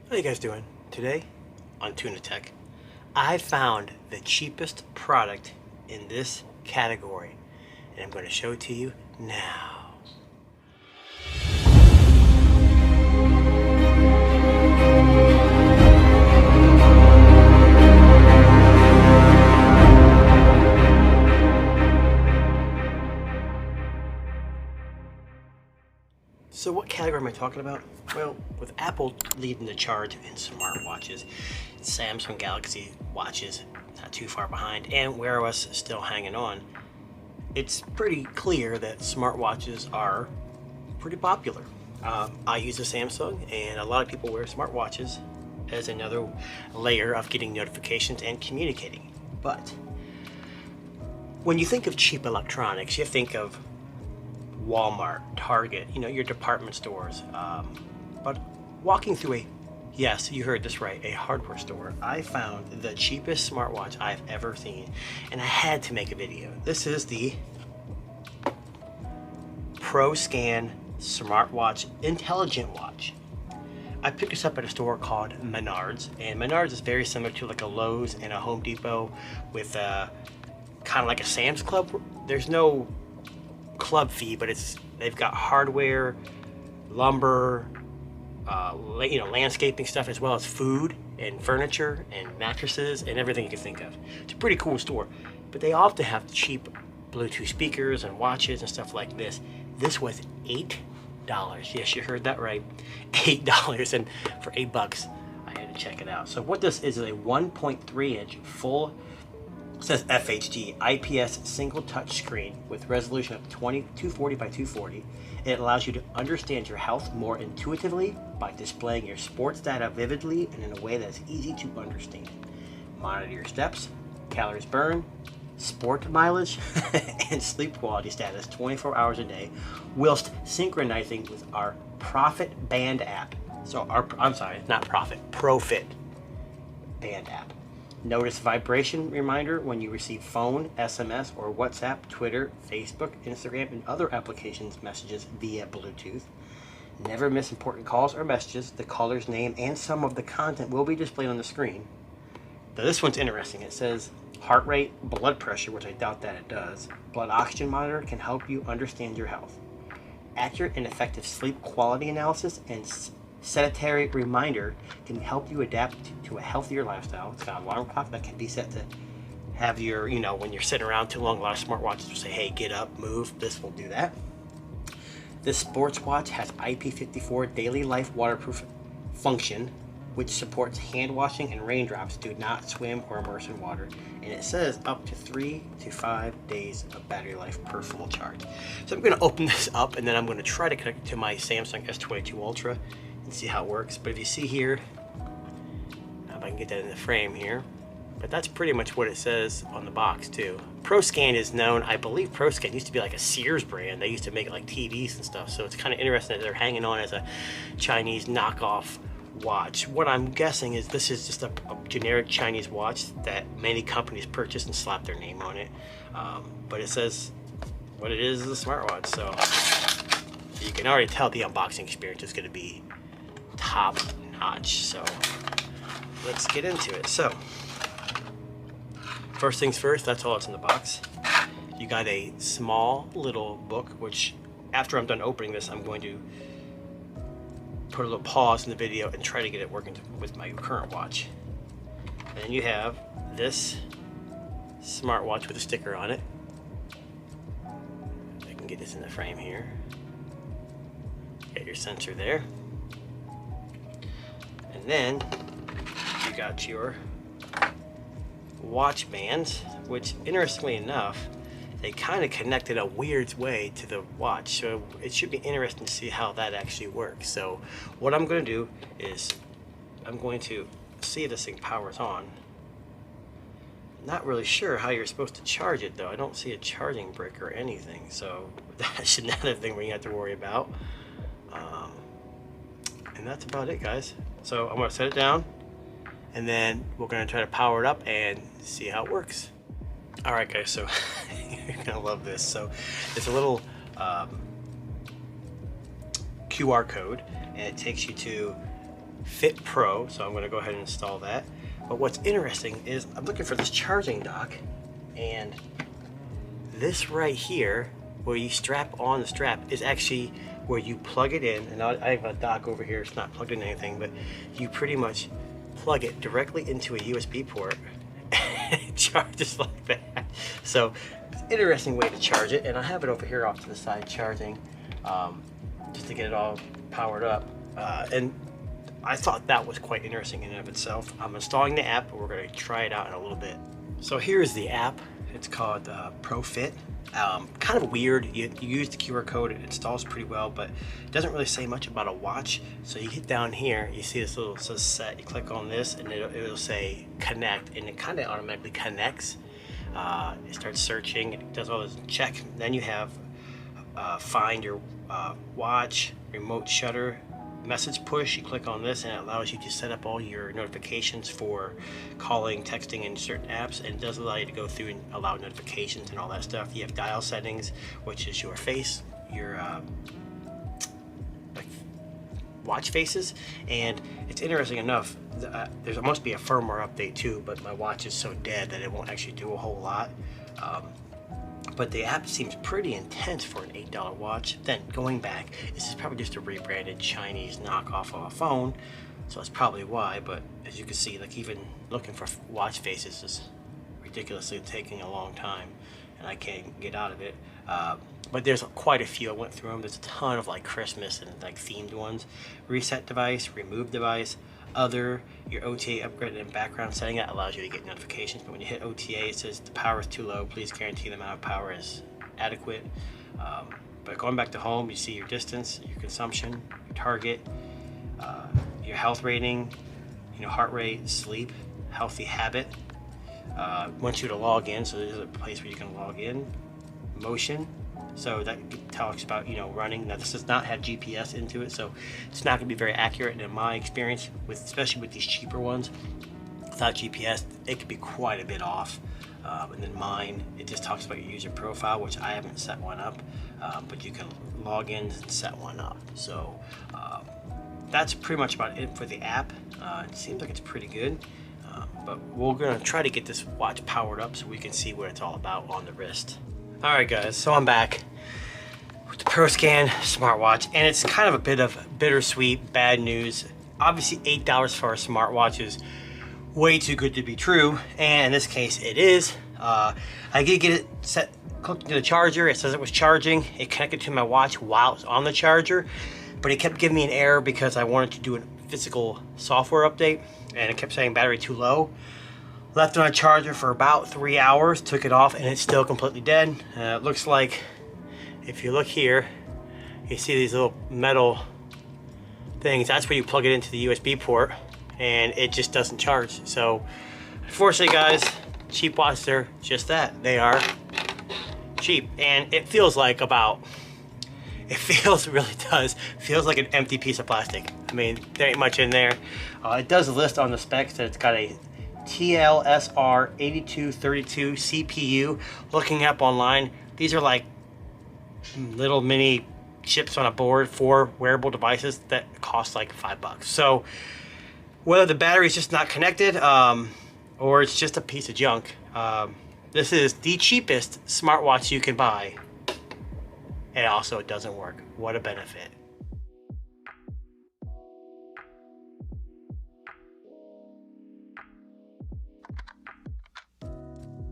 How you guys doing? Today on Tuna Tech, I found the cheapest product in this category, and I'm going to show it to you now. So what category am I talking about? Well, with Apple leading the charge in smartwatches, Samsung Galaxy watches not too far behind, and Wear OS still hanging on, it's pretty clear that smartwatches are pretty popular. I use a Samsung, and a lot of people wear smartwatches as another layer of getting notifications and communicating. But when you think of cheap electronics, you think of Walmart, Target, your department stores. But walking through yes, you heard this right, a hardware store, I found the cheapest smartwatch I've ever seen, and I had to make a video. This is the ProScan Smartwatch Intelligent Watch. I picked this up at a store called Menards, and Menards is very similar to like a Lowe's and a Home Depot with kind of like a Sam's Club. There's no club fee, but they've got hardware, lumber, landscaping stuff, as well as food and furniture and mattresses and everything you can think of. It's a pretty cool store, but they often have cheap Bluetooth speakers and watches and stuff like this. This was $8. Yes, you heard that right, $8, and for $8 I had to check it out. So what this is a 1.3 inch full, it says FHD, IPS single touch screen with resolution of 240 by 240. It allows you to understand your health more intuitively by displaying your sports data vividly and in a way that's easy to understand. Monitor your steps, calories burned, sport mileage, and sleep quality status 24 hours a day, whilst synchronizing with our Profit Band app. Profit Band app. Notice vibration reminder when you receive phone, SMS, or WhatsApp, Twitter, Facebook, Instagram, and other applications messages via Bluetooth. Never miss important calls or messages. The caller's name and some of the content will be displayed on the screen. Now, this one's interesting. It says heart rate, blood pressure, which I doubt that it does. Blood oxygen monitor can help you understand your health. Accurate and effective sleep quality analysis and sedentary reminder can help you adapt to a healthier lifestyle. It's got an alarm clock that can be set to have your, when you're sitting around too long, a lot of smartwatches will say, hey, get up, move. This will do that. This sports watch has IP54 daily life waterproof function, which supports hand washing and raindrops. Do not swim or immerse in water. And it says up to 3 to 5 days of battery life per full charge. So I'm going to open this up, and then I'm going to try to connect it to my Samsung S22 Ultra and see how it works. But if you see here, if I can get that in the frame here, but that's pretty much what it says on the box too. ProScan is known, I believe ProScan used to be like a Sears brand. They used to make like TVs and stuff. So it's kind of interesting that they're hanging on as a Chinese knockoff watch. What I'm guessing is this is just a generic Chinese watch that many companies purchase and slap their name on it. But it says what it is a smartwatch. So you can already tell the unboxing experience is going to be top notch. So let's get into it. So first things first, that's all that's in the box. You got a small little book, which after I'm done opening this, I'm going to put a little pause in the video and try to get it working with my current watch. And then you have this smartwatch with a sticker on it. I can get this in the frame here. Got your sensor there. And then you got your watch bands, which interestingly enough, they kind of connect in a weird way to the watch. So it should be interesting to see how that actually works. So what I'm going to do is I'm going to see if this thing powers on. Not really sure how you're supposed to charge it though. I don't see a charging brick or anything. So that's another thing we have to worry about. And that's about it, guys. So I'm going to set it down, and then we're going to try to power it up and see how it works. All right, guys, so you're gonna love this. So it's a little QR code, and it takes you to Fit Pro, so I'm going to go ahead and install that. But what's interesting is I'm looking for this charging dock, and this right here, where you strap on the strap, is actually where you plug it in. And I have a dock over here, it's not plugged in anything, but you pretty much plug it directly into a USB port and it charges like that. So it's an interesting way to charge it, and I have it over here off to the side charging, just to get it all powered up. And I thought that was quite interesting in and of itself. I'm installing the app, but we're going to try it out in a little bit. So here's the app. It's called ProFit. Kind of weird. You use the QR code, it installs pretty well, but it doesn't really say much about a watch. So you hit down here, you see this little, says set. You click on this, and it'll say connect, and it kind of automatically connects. It starts searching, it does all this check. Then you have find your watch, remote shutter, message push. You click on this and it allows you to set up all your notifications for calling, texting, and certain apps, and it does allow you to go through and allow notifications and all that stuff. You have dial settings, which is your face, your like watch faces, and it's interesting enough, there must be a firmware update too, but my watch is so dead that it won't actually do a whole lot. But the app seems pretty intense for an $8 watch. Then going back, this is probably just a rebranded Chinese knockoff of a phone, so that's probably why. But as you can see, like even looking for watch faces is ridiculously taking a long time, and I can't get out of it. But there's quite a few. I went through them. There's a ton of like Christmas and like themed ones. Reset device, remove device, other, your OTA upgrade and background setting. That allows you to get notifications, but when you hit OTA, it says the power is too low. Please guarantee the amount of power is adequate. But going back to home, you see your distance, your consumption, your target, your health rating, heart rate, sleep, healthy habit. Wants you to log in, so there's a place where you can log in. Motion, so that talks about running. Now this does not have GPS into it, so it's not going to be very accurate. And in my experience, especially with these cheaper ones without GPS, it could be quite a bit off. And then mine, it just talks about your user profile, which I haven't set one up, but you can log in and set one up. So that's pretty much about it for the app. It seems like it's pretty good, but we're going to try to get this watch powered up so we can see what it's all about on the wrist. Alright guys, so I'm back with the ProScan smartwatch, and it's kind of a bit of bittersweet bad news. Obviously $8 for a smartwatch is way too good to be true, and in this case it is. I did get it set, hooked to the charger. It says it was charging. It connected to my watch while it was on the charger, but it kept giving me an error because I wanted to do a physical software update, and it kept saying battery too low. Left it on a charger for about 3 hours, took it off, and it's still completely dead. It looks like, if you look here, you see these little metal things. That's where you plug it into the USB port, and it just doesn't charge. So, unfortunately guys, cheap watches are just that. They are cheap, and it feels like it really does, feels like an empty piece of plastic. I mean, there ain't much in there. It does list on the specs that it's got a TLSR 8232 CPU. Looking up online, these are like little mini chips on a board for wearable devices that cost like $5. So whether the battery is just not connected or it's just a piece of junk, this is the cheapest smartwatch you can buy, and also it doesn't work. What a benefit.